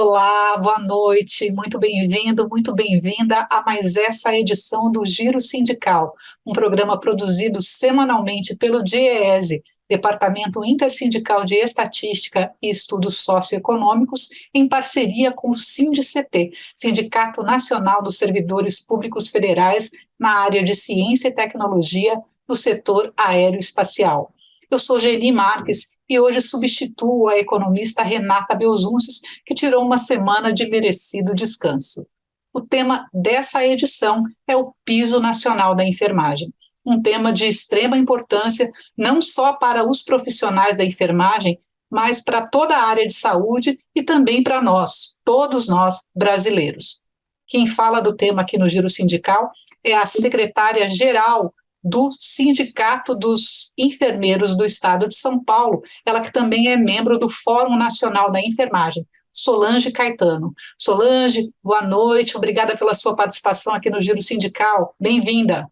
Olá, boa noite, muito bem-vindo, muito bem-vinda a mais essa edição do Giro Sindical, um programa produzido semanalmente pelo DIEESE, Departamento Intersindical de Estatística e Estudos Socioeconômicos, em parceria com o SINDICT, Sindicato Nacional dos Servidores Públicos Federais na área de Ciência e Tecnologia do setor aeroespacial. Eu sou Geni Marques e hoje substituo a economista Renata Belzunces, que tirou uma semana de merecido descanso. O tema dessa edição é o Piso Nacional da Enfermagem, um tema de extrema importância não só para os profissionais da enfermagem, mas para toda a área de saúde e também para nós, todos nós brasileiros. Quem fala do tema aqui no Giro Sindical é a secretária-geral do Sindicato dos Enfermeiros do Estado de São Paulo, ela que também é membro do Fórum Nacional da Enfermagem, Solange Caetano. Solange, boa noite, obrigada pela sua participação aqui no Giro Sindical, bem-vinda.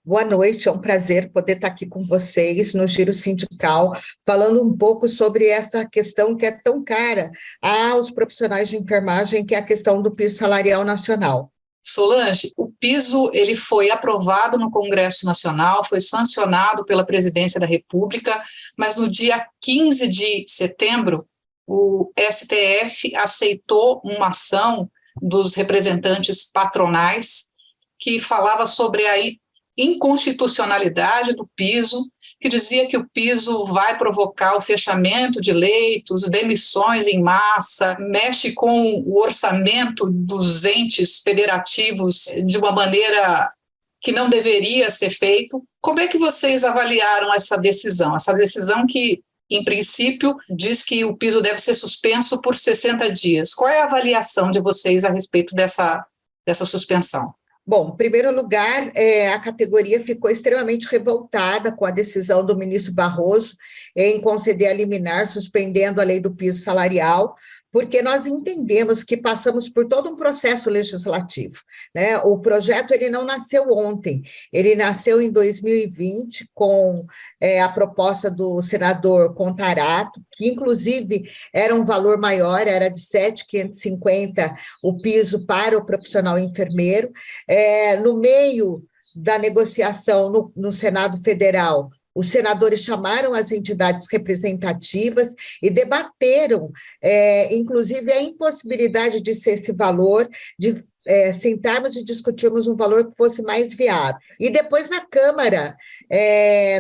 Boa noite, é um prazer poder estar aqui com vocês no Giro Sindical, falando um pouco sobre essa questão que é tão cara aos profissionais de enfermagem, que é a questão do piso salarial nacional. Solange, o piso ele foi aprovado no Congresso Nacional, foi sancionado pela Presidência da República, mas no dia 15 de setembro, o STF aceitou uma ação dos representantes patronais que falava sobre a inconstitucionalidade do piso, que dizia que o piso vai provocar o fechamento de leitos, demissões em massa, mexe com o orçamento dos entes federativos de uma maneira que não deveria ser feito. Como é que vocês avaliaram essa decisão? Essa decisão que, em princípio, diz que o piso deve ser suspenso por 60 dias. Qual é a avaliação de vocês a respeito dessa suspensão? Bom, em primeiro lugar, a categoria ficou extremamente revoltada com a decisão do ministro Barroso em conceder a liminar, suspendendo a lei do piso salarial, porque nós entendemos que passamos por todo um processo legislativo, né? O projeto ele não nasceu ontem, ele nasceu em 2020 com a proposta do senador Contarato, que inclusive era um valor maior, era de 7.550 o piso para o profissional enfermeiro. No meio da negociação no Senado Federal, os senadores chamaram as entidades representativas e debateram, inclusive, a impossibilidade de ser esse valor, de sentarmos e discutirmos um valor que fosse mais viável. E depois, na Câmara,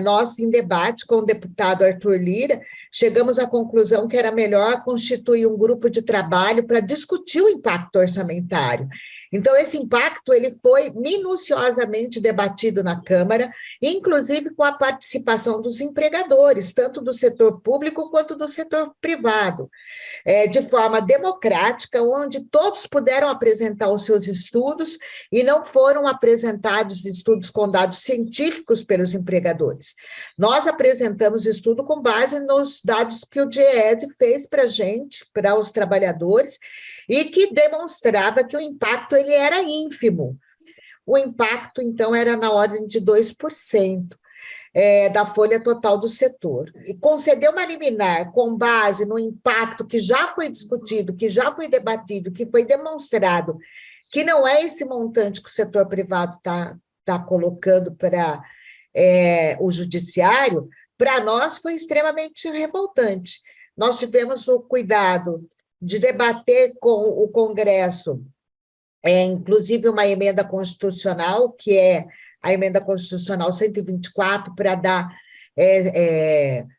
nós, em debate com o deputado Arthur Lira, chegamos à conclusão que era melhor constituir um grupo de trabalho para discutir o impacto orçamentário. Então, esse impacto ele foi minuciosamente debatido na Câmara, inclusive com a participação dos empregadores, tanto do setor público quanto do setor privado, de forma democrática, onde todos puderam apresentar os seus estudos e não foram apresentados estudos com dados científicos pelos empregadores. Nós apresentamos estudo com base nos dados que o DIEESE fez para a gente, para os trabalhadores, e que demonstrava que o impacto ele era ínfimo. O impacto, então, era na ordem de 2%. Da folha total do setor. E conceder uma liminar com base no impacto que já foi discutido, que já foi debatido, que foi demonstrado, que não é esse montante que o setor privado está colocando para o judiciário, para nós foi extremamente revoltante. Nós tivemos o cuidado de debater com o Congresso, inclusive uma emenda constitucional, que é a emenda constitucional 124, para dar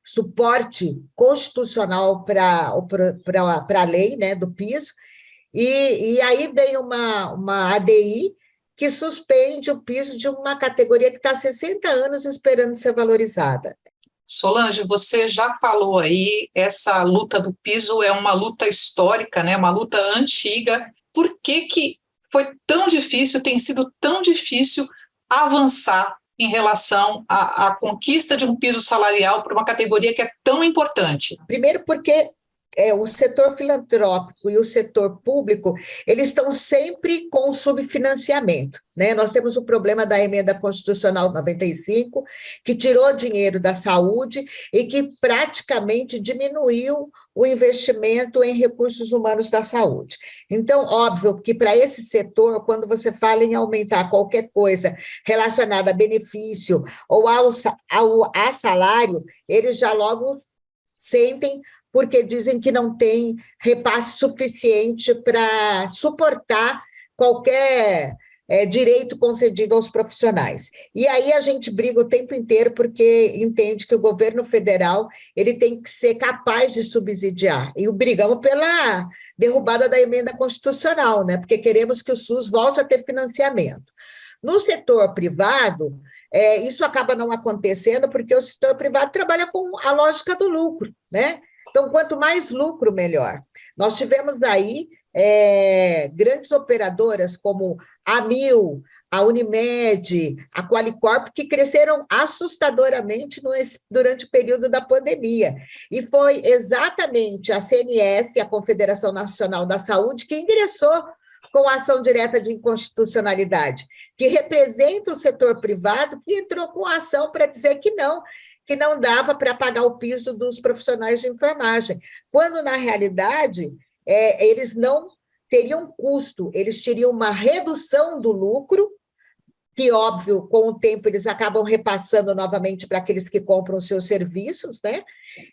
suporte constitucional para a lei, né, do piso, e aí vem uma ADI que suspende o piso de uma categoria que está há 60 anos esperando ser valorizada. Solange, você já falou aí, essa luta do piso é uma luta histórica, né, uma luta antiga. Por que foi tão difícil, tem sido tão difícil avançar em relação à conquista de um piso salarial para uma categoria que é tão importante? Primeiro porque o setor filantrópico e o setor público, eles estão sempre com subfinanciamento, né? Nós temos o problema da emenda constitucional 95, que tirou dinheiro da saúde e que praticamente diminuiu o investimento em recursos humanos da saúde. Então, óbvio que para esse setor, quando você fala em aumentar qualquer coisa relacionada a benefício ou a salário, eles já logo sentem, porque dizem que não tem repasse suficiente para suportar qualquer direito concedido aos profissionais. E aí a gente briga o tempo inteiro porque entende que o governo federal ele tem que ser capaz de subsidiar. E brigamos pela derrubada da emenda constitucional, né? Porque queremos que o SUS volte a ter financiamento. No setor privado, isso acaba não acontecendo porque o setor privado trabalha com a lógica do lucro, né? Então, quanto mais lucro, melhor. Nós tivemos aí grandes operadoras como a Amil, a Unimed, a Qualicorp, que cresceram assustadoramente durante o período da pandemia. E foi exatamente a CNS, a Confederação Nacional da Saúde, que ingressou com a ação direta de inconstitucionalidade, que representa o setor privado, que entrou com a ação para dizer que não dava para pagar o piso dos profissionais de enfermagem, quando, na realidade, eles não teriam custo, eles teriam uma redução do lucro, que, óbvio, com o tempo eles acabam repassando novamente para aqueles que compram os seus serviços, né?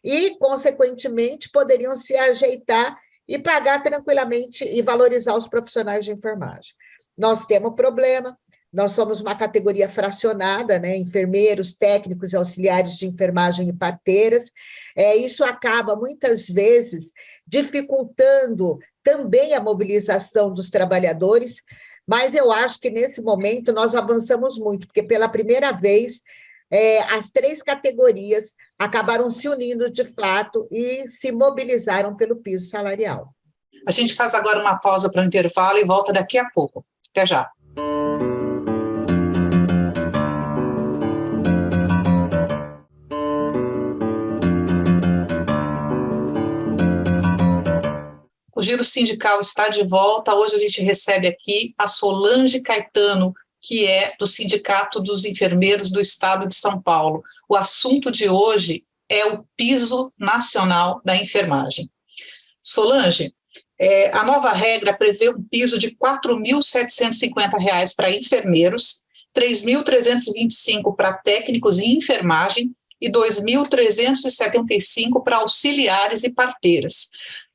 E, consequentemente, poderiam se ajeitar e pagar tranquilamente e valorizar os profissionais de enfermagem. Nós temos problema, nós somos uma categoria fracionada, né? Enfermeiros, técnicos, auxiliares de enfermagem e parteiras. Isso acaba, muitas vezes, dificultando também a mobilização dos trabalhadores, mas eu acho que, nesse momento, nós avançamos muito, porque, pela primeira vez, as três categorias acabaram se unindo de fato e se mobilizaram pelo piso salarial. A gente faz agora uma pausa para o intervalo e volta daqui a pouco. Até já. O Giro Sindical está de volta. Hoje a gente recebe aqui a Solange Caetano, que é do Sindicato dos Enfermeiros do Estado de São Paulo. O assunto de hoje é o piso nacional da enfermagem. Solange, a nova regra prevê um piso de R$ 4.750 para enfermeiros, R$ 3.325 para técnicos em enfermagem e R$ 2.375 para auxiliares e parteiras.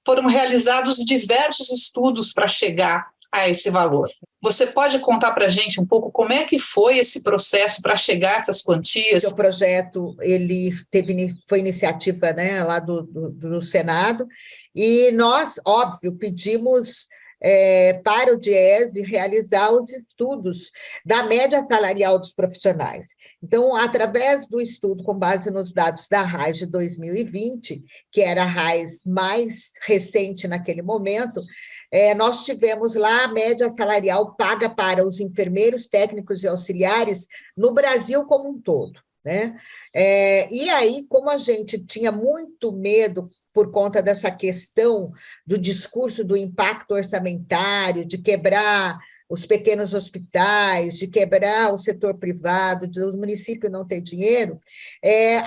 Foram realizados diversos estudos para chegar a esse valor. Você pode contar para a gente um pouco como é que foi esse processo para chegar a essas quantias? O projeto foi iniciativa, né, lá do Senado, e nós, óbvio, pedimos para o DIEESE realizar os estudos da média salarial dos profissionais. Então, através do estudo com base nos dados da RAIS de 2020, que era a RAIS mais recente naquele momento, nós tivemos lá a média salarial paga para os enfermeiros, técnicos e auxiliares no Brasil como um todo, né? E aí, como a gente tinha muito medo por conta dessa questão do discurso do impacto orçamentário, de quebrar os pequenos hospitais, de quebrar o setor privado, de o município não ter dinheiro,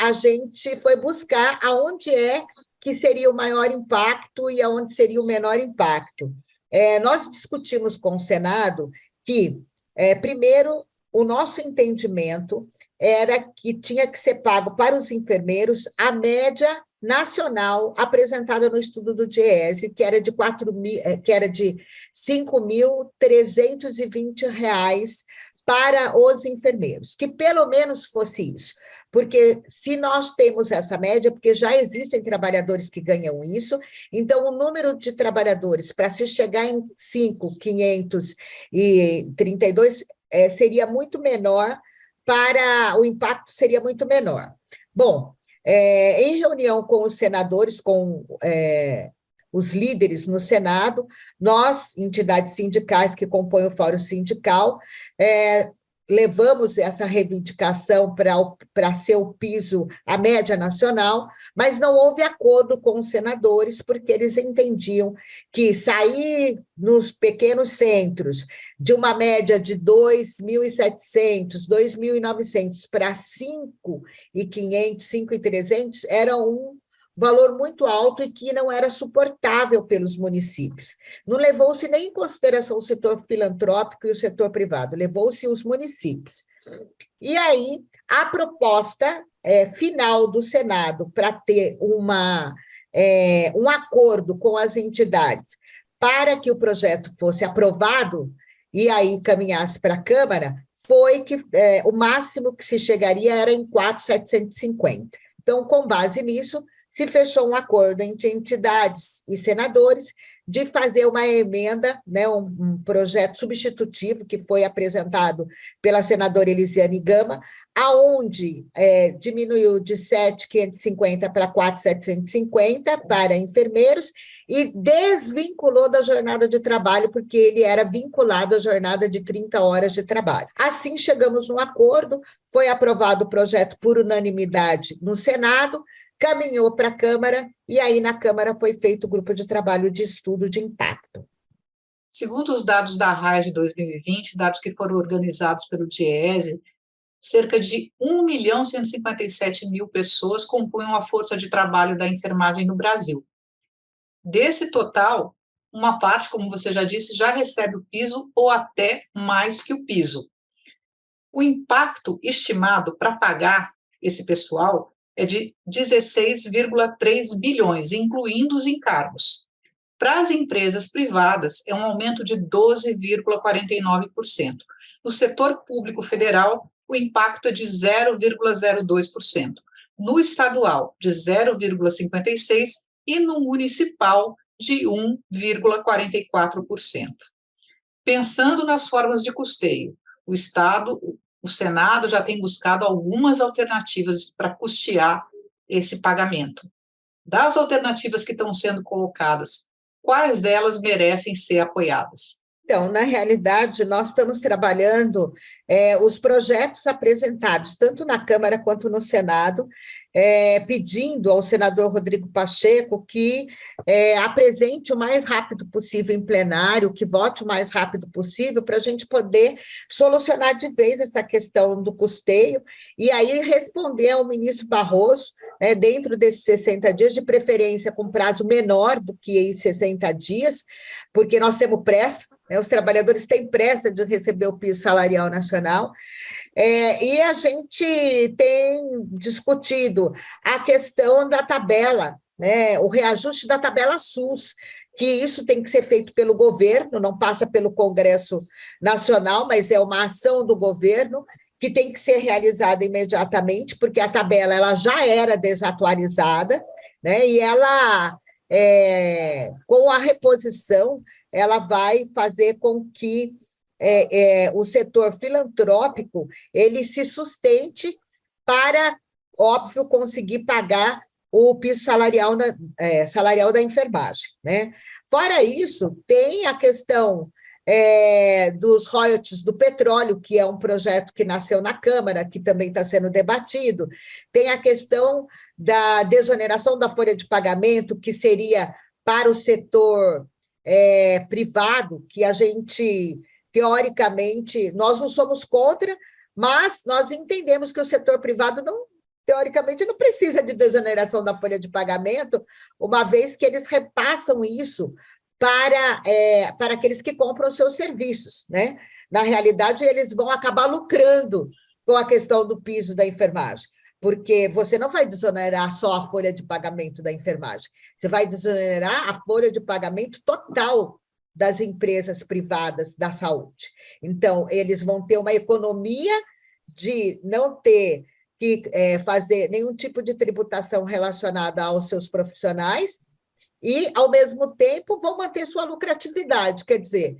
a gente foi buscar aonde que seria o maior impacto e aonde seria o menor impacto. Nós discutimos com o Senado que, primeiro, o nosso entendimento era que tinha que ser pago para os enfermeiros a média nacional apresentada no estudo do DIEESE, que era de R$ 5.320 para os enfermeiros, que pelo menos fosse isso, porque se nós temos essa média, porque já existem trabalhadores que ganham isso, então o número de trabalhadores para se chegar em 5.532 seria muito menor, o impacto seria muito menor. Bom, em reunião com os senadores, com os líderes no Senado, nós, entidades sindicais que compõem o Fórum Sindical, levamos essa reivindicação para ser o piso, a média nacional, mas não houve acordo com os senadores, porque eles entendiam que sair nos pequenos centros de uma média de 2.700, 2.900 para 5.500, 5.300 era um valor muito alto e que não era suportável pelos municípios. Não levou-se nem em consideração o setor filantrópico e o setor privado, levou-se os municípios. E aí, a proposta final do Senado para ter um acordo com as entidades para que o projeto fosse aprovado e aí caminhasse para a Câmara, foi que o máximo que se chegaria era em 4.750. Então, com base nisso, se fechou um acordo entre entidades e senadores de fazer uma emenda, né, um projeto substitutivo que foi apresentado pela senadora Elisiane Gama, aonde diminuiu de 7.550 para 4.750 para enfermeiros e desvinculou da jornada de trabalho, porque ele era vinculado à jornada de 30 horas de trabalho. Assim, chegamos num acordo, foi aprovado o projeto por unanimidade no Senado, caminhou para a Câmara, e aí na Câmara foi feito o grupo de trabalho de estudo de impacto. Segundo os dados da RAI de 2020, dados que foram organizados pelo DIEESE, cerca de 1.157.000 pessoas compunham a força de trabalho da enfermagem no Brasil. Desse total, uma parte, como você já disse, já recebe o piso ou até mais que o piso. O impacto estimado para pagar esse pessoal é de 16,3 bilhões, incluindo os encargos. Para as empresas privadas, é um aumento de 12,49%. No setor público federal, o impacto é de 0,02%. No estadual, de 0,56%, e no municipal, de 1,44%. Pensando nas formas de custeio, o Senado já tem buscado algumas alternativas para custear esse pagamento. Das alternativas que estão sendo colocadas, quais delas merecem ser apoiadas? Então, na realidade, nós estamos trabalhando os projetos apresentados, tanto na Câmara quanto no Senado, pedindo ao senador Rodrigo Pacheco que apresente o mais rápido possível em plenário, que vote o mais rápido possível, para a gente poder solucionar de vez essa questão do custeio, e aí responder ao ministro Barroso, dentro desses 60 dias, de preferência com prazo menor do que 60 dias, porque nós temos pressa, os trabalhadores têm pressa de receber o piso salarial nacional, e a gente tem discutido a questão da tabela, o reajuste da tabela SUS, que isso tem que ser feito pelo governo, não passa pelo Congresso Nacional, mas é uma ação do governo, que tem que ser realizada imediatamente, porque a tabela ela já era desatualizada, e ela, com a reposição, ela vai fazer com que o setor filantrópico ele se sustente para, óbvio, conseguir pagar o piso salarial da enfermagem. Fora isso, tem a questão dos royalties do petróleo, que é um projeto que nasceu na Câmara, que também está sendo debatido, tem a questão da desoneração da folha de pagamento, que seria para o setor privado, que a gente, teoricamente, nós não somos contra, mas nós entendemos que o setor privado teoricamente, não precisa de desoneração da folha de pagamento, uma vez que eles repassam isso para aqueles que compram os seus serviços. Na realidade, eles vão acabar lucrando com a questão do piso da enfermagem, porque você não vai desonerar só a folha de pagamento da enfermagem, você vai desonerar a folha de pagamento total das empresas privadas da saúde. Então, eles vão ter uma economia de não ter que fazer nenhum tipo de tributação relacionada aos seus profissionais e, ao mesmo tempo, vão manter sua lucratividade, quer dizer,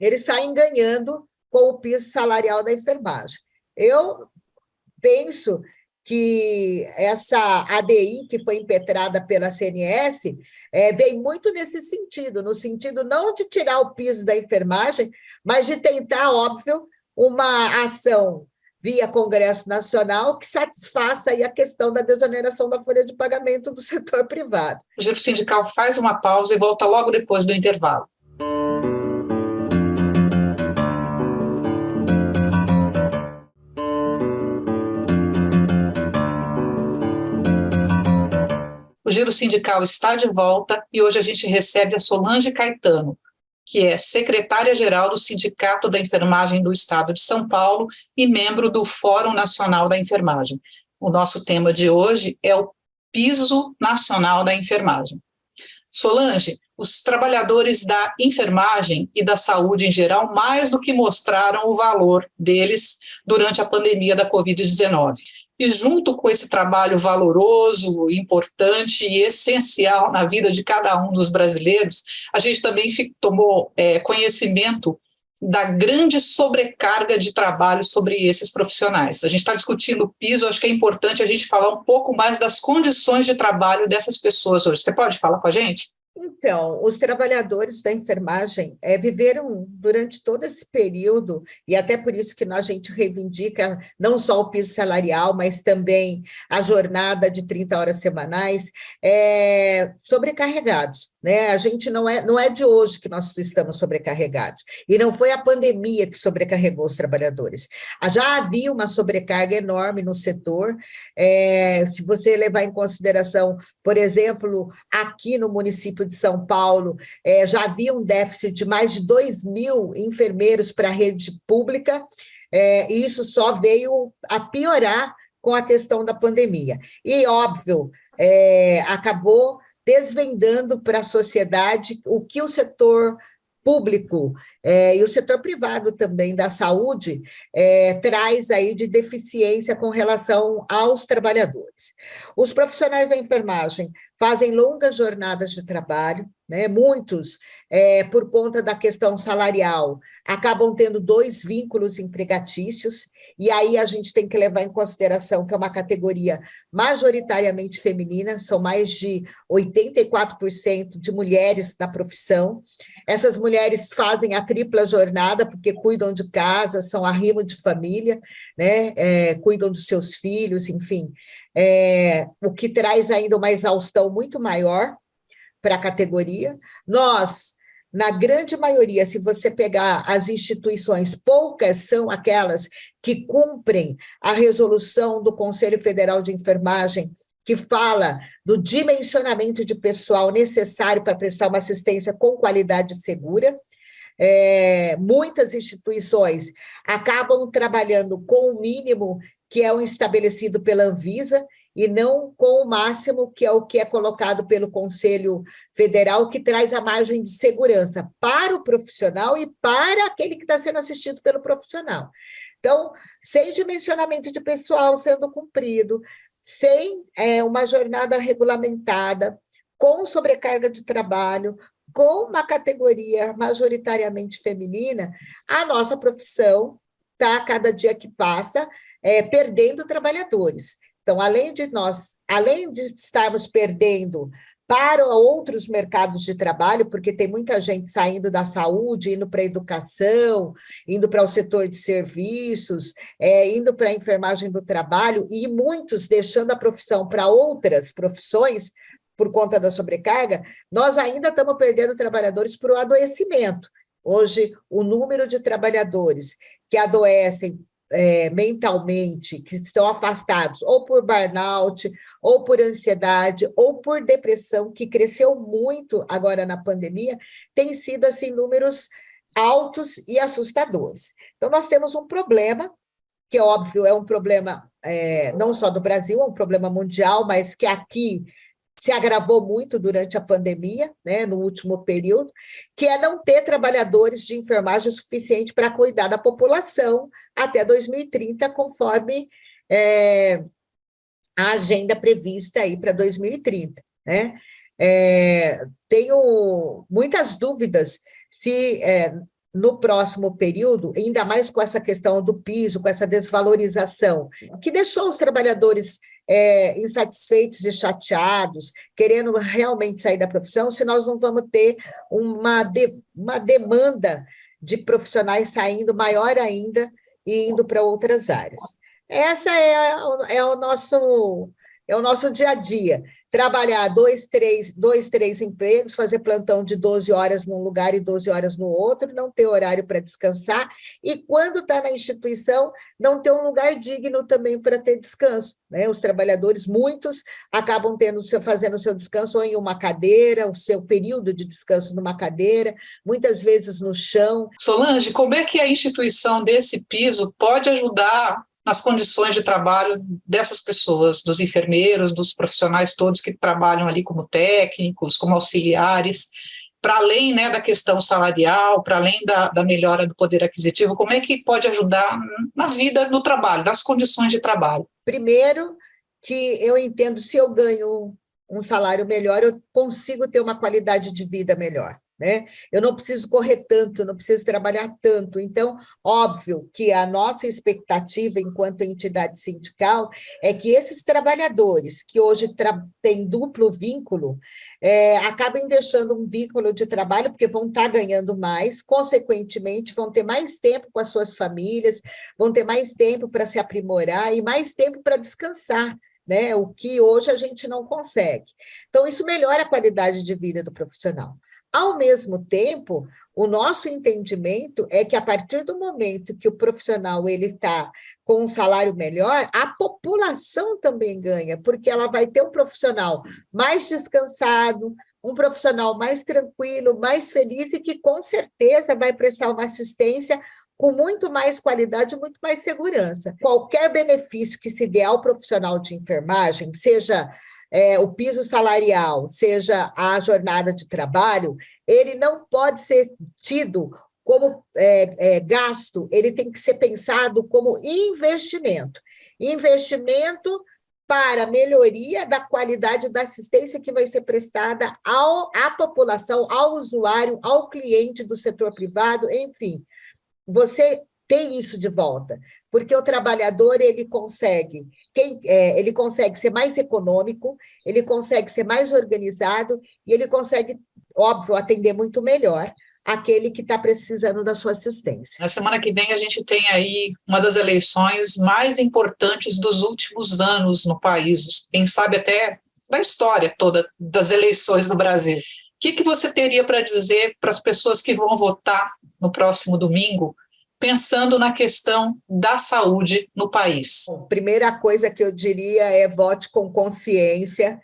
eles saem ganhando com o piso salarial da enfermagem. Eu penso que essa ADI que foi impetrada pela CNS vem muito nesse sentido, no sentido não de tirar o piso da enfermagem, mas de tentar, óbvio, uma ação via Congresso Nacional que satisfaça aí a questão da desoneração da folha de pagamento do setor privado. O Giro Sindical faz uma pausa e volta logo depois do intervalo. O Giro Sindical está de volta e hoje a gente recebe a Solange Caetano, que é secretária-geral do Sindicato da Enfermagem do Estado de São Paulo e membro do Fórum Nacional da Enfermagem. O nosso tema de hoje é o Piso Nacional da Enfermagem. Solange, os trabalhadores da enfermagem e da saúde em geral mais do que mostraram o valor deles durante a pandemia da Covid-19. E junto com esse trabalho valoroso, importante e essencial na vida de cada um dos brasileiros, a gente também tomou conhecimento da grande sobrecarga de trabalho sobre esses profissionais. A gente está discutindo o piso, acho que é importante a gente falar um pouco mais das condições de trabalho dessas pessoas hoje. Você pode falar com a gente? Então, os trabalhadores da enfermagem viveram durante todo esse período, e até por isso que a gente reivindica não só o piso salarial, mas também a jornada de 30 horas semanais, sobrecarregados. Né? A gente não é de hoje que nós estamos sobrecarregados, e não foi a pandemia que sobrecarregou os trabalhadores. Já havia uma sobrecarga enorme no setor, se você levar em consideração, por exemplo, aqui no município de São Paulo, já havia um déficit de mais de 2.000 enfermeiros para a rede pública, e isso só veio a piorar com a questão da pandemia. E, óbvio, acabou desvendando para a sociedade o que o setor público e o setor privado também da saúde traz aí de deficiência com relação aos trabalhadores. Os profissionais da enfermagem fazem longas jornadas de trabalho, né? Muitos, por conta da questão salarial, acabam tendo 2 vínculos empregatícios, e aí a gente tem que levar em consideração que é uma categoria majoritariamente feminina, são mais de 84% de mulheres na profissão. Essas mulheres fazem a tripla jornada, porque cuidam de casa, são arrimo de família, né? Cuidam dos seus filhos, enfim, o que traz ainda uma exaustão muito maior para a categoria. Nós, na grande maioria, se você pegar as instituições, poucas são aquelas que cumprem a resolução do Conselho Federal de Enfermagem, que fala do dimensionamento de pessoal necessário para prestar uma assistência com qualidade segura. Muitas instituições acabam trabalhando com o mínimo que é o estabelecido pela Anvisa, e não com o máximo, que é o que é colocado pelo Conselho Federal, que traz a margem de segurança para o profissional e para aquele que está sendo assistido pelo profissional. Então, sem dimensionamento de pessoal sendo cumprido, sem uma jornada regulamentada, com sobrecarga de trabalho, com uma categoria majoritariamente feminina, a nossa profissão está, cada dia que passa, perdendo trabalhadores. Então, além de estarmos perdendo para outros mercados de trabalho, porque tem muita gente saindo da saúde, indo para a educação, indo para o setor de serviços, indo para a enfermagem do trabalho, e muitos deixando a profissão para outras profissões, por conta da sobrecarga, nós ainda estamos perdendo trabalhadores para o adoecimento. Hoje, o número de trabalhadores que adoecem mentalmente, que estão afastados ou por burnout, ou por ansiedade, ou por depressão, que cresceu muito agora na pandemia, tem sido assim números altos e assustadores. Então, nós temos um problema, que óbvio é um problema não só do Brasil, é um problema mundial, mas que aqui se agravou muito durante a pandemia, né, no último período, que é não ter trabalhadores de enfermagem suficiente para cuidar da população até 2030, conforme a agenda prevista aí para 2030, né? Tenho muitas dúvidas se no próximo período, ainda mais com essa questão do piso, com essa desvalorização, que deixou os trabalhadores insatisfeitos e chateados, querendo realmente sair da profissão, se nós não vamos ter uma demanda de profissionais saindo maior ainda, e indo para outras áreas. Essa é o nosso dia a dia. Trabalhar dois, três empregos, fazer plantão de 12 horas num lugar e 12 horas no outro, não ter horário para descansar, e quando está na instituição, não ter um lugar digno também para ter descanso, né? Os trabalhadores, muitos, acabam fazendo o seu descanso ou em uma cadeira, o seu período de descanso numa cadeira, muitas vezes no chão. Solange, como é que a instituição desse piso pode ajudar nas condições de trabalho dessas pessoas, dos enfermeiros, dos profissionais todos que trabalham ali como técnicos, como auxiliares, para além, né, da questão salarial, para além da melhora do poder aquisitivo, como é que pode ajudar na vida, no trabalho, nas condições de trabalho? Primeiro, que eu entendo, se eu ganho um salário melhor, eu consigo ter uma qualidade de vida melhor, né? Eu não preciso correr tanto, não preciso trabalhar tanto. Então, óbvio que a nossa expectativa, enquanto entidade sindical, é que esses trabalhadores que hoje têm duplo vínculo, acabem deixando um vínculo de trabalho, porque vão estar ganhando mais, consequentemente, vão ter mais tempo com as suas famílias, vão ter mais tempo para se aprimorar e mais tempo para descansar, né? O que hoje a gente não consegue. Então, isso melhora a qualidade de vida do profissional. Ao mesmo tempo, o nosso entendimento é que, a partir do momento que o profissional está com um salário melhor, a população também ganha, porque ela vai ter um profissional mais descansado, um profissional mais tranquilo, mais feliz e que, com certeza, vai prestar uma assistência com muito mais qualidade e muito mais segurança. Qualquer benefício que se dê ao profissional de enfermagem, seja o piso salarial, seja a jornada de trabalho, ele não pode ser tido como gasto, ele tem que ser pensado como investimento. Investimento para melhoria da qualidade da assistência que vai ser prestada à população, ao usuário, ao cliente do setor privado, enfim. Você tem isso de volta, porque o trabalhador ele consegue ser mais econômico, ele consegue ser mais organizado e ele consegue, óbvio, atender muito melhor aquele que está precisando da sua assistência. Na semana que vem a gente tem aí uma das eleições mais importantes dos últimos anos no país, quem sabe até da história toda das eleições no Brasil. O que você teria para dizer para as pessoas que vão votar no próximo domingo, pensando na questão da saúde no país? Bom, primeira coisa que eu diria é vote com consciência,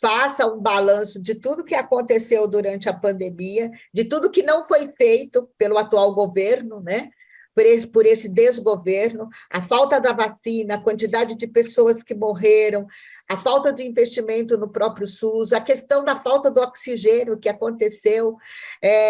faça um balanço de tudo que aconteceu durante a pandemia, de tudo que não foi feito pelo atual governo, né? Por esse desgoverno, a falta da vacina, a quantidade de pessoas que morreram, a falta de investimento no próprio SUS, a questão da falta do oxigênio que aconteceu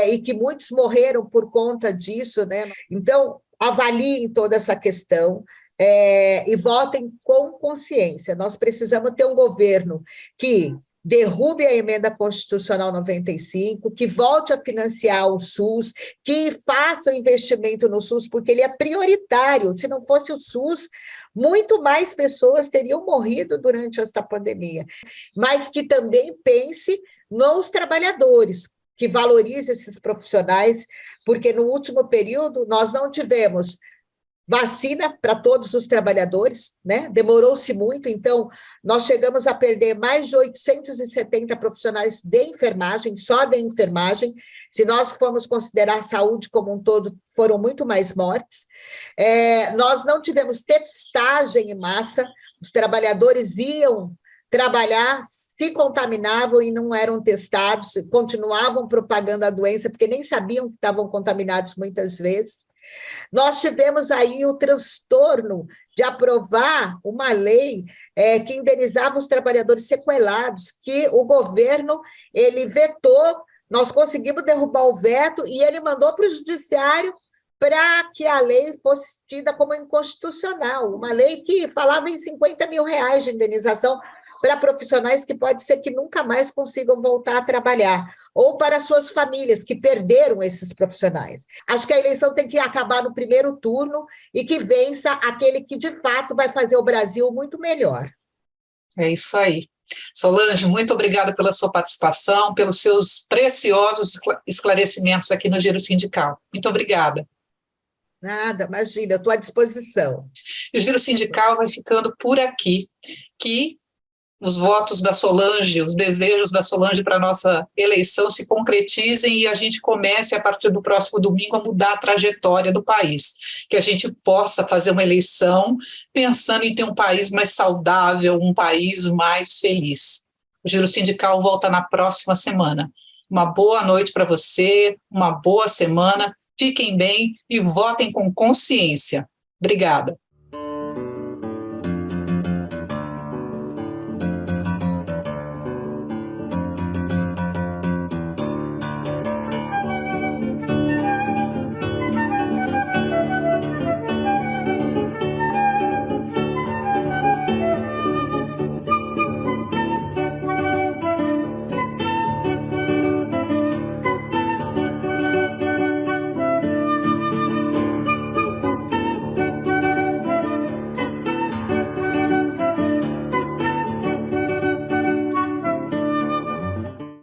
e que muitos morreram por conta disso, né? Então, avaliem toda essa questão e votem com consciência. Nós precisamos ter um governo que derrube a emenda constitucional 95, que volte a financiar o SUS, que faça o investimento no SUS, porque ele é prioritário. Se não fosse o SUS, muito mais pessoas teriam morrido durante esta pandemia. Mas que também pense nos trabalhadores, que valorize esses profissionais, porque no último período nós não tivemos vacina para todos os trabalhadores, né? Demorou-se muito, então nós chegamos a perder mais de 870 profissionais de enfermagem, só de enfermagem. Se nós formos considerar a saúde como um todo, foram muito mais mortes. Nós não tivemos testagem em massa, os trabalhadores iam trabalhar, se contaminavam e não eram testados, continuavam propagando a doença, porque nem sabiam que estavam contaminados muitas vezes. Nós tivemos aí o transtorno de aprovar uma lei que indenizava os trabalhadores sequelados, que o governo ele vetou, nós conseguimos derrubar o veto e ele mandou para o judiciário para que a lei fosse tida como inconstitucional, uma lei que falava em R$50 mil de indenização para profissionais que pode ser que nunca mais consigam voltar a trabalhar, ou para suas famílias que perderam esses profissionais. Acho que a eleição tem que acabar no primeiro turno e que vença aquele que, de fato, vai fazer o Brasil muito melhor. É isso aí. Solange, muito obrigada pela sua participação, pelos seus preciosos esclarecimentos aqui no Giro Sindical. Muito obrigada. Nada, imagina, eu estou à disposição. E o Giro Sindical vai ficando por aqui. Que os votos da Solange, os desejos da Solange para a nossa eleição se concretizem e a gente comece, a partir do próximo domingo, a mudar a trajetória do país. Que a gente possa fazer uma eleição pensando em ter um país mais saudável, um país mais feliz. O Giro Sindical volta na próxima semana. Uma boa noite para você, uma boa semana, fiquem bem e votem com consciência. Obrigada.